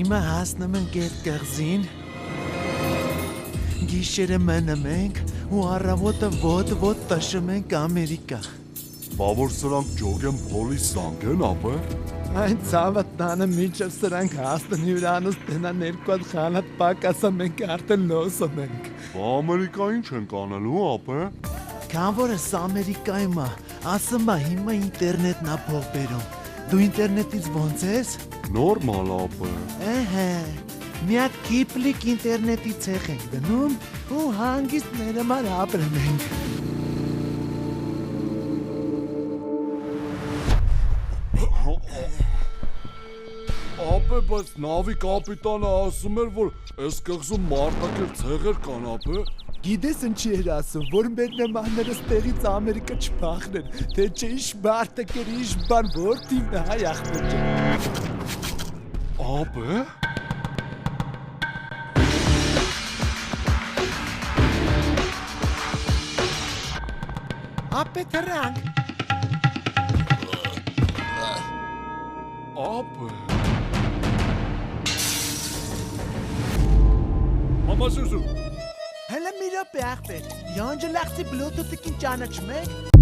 Հիմա հասնում ենք այդ կղզին, գիշերը մնում ենք ու առավոտը ոտ տշում ենք Ամերիկա։ Բա որ սրանք ջոգեն փոլիս զանգեն ապե։ Այն ցավը տանը միջև սրանք հասնեն հյուրանոց տնան երկու հատ խանաթ պակասը մենք արդեն լոսում ենք։ Բա Ամերիկա ինչ են կանելու ապե։ Քան որ ես Ամերիկայում ասում ա հիմա ինտերնետն ա փող բերում։ Դու ինտերնետից ոնց ես։ Նորմալ ապե։ Ահա, մի հատ կիպլիկ ինտերնետի ցեղ ենք դնում ու հանգիստ մեր համար ապրում ենք։ Ապե, բայց նավի կապիտանը ասում էր, որ այս կղզում մարտակեր ցեղեր կան ապե։ Գիտես ինչի էր ասում, որ մեր նմանները ստեղից Ամերիկա չփախնեն, թե չէ ինչ մարտակեր, ինչ բան, որ թիվն է հայ ախմեջը։ Ապե։ Ապե թրանք։ Ապե։ Մամա Սուսու։ Հələ մի րոպե ախպեր, յանջը լախցի բլութութը կին ճանաչում եք։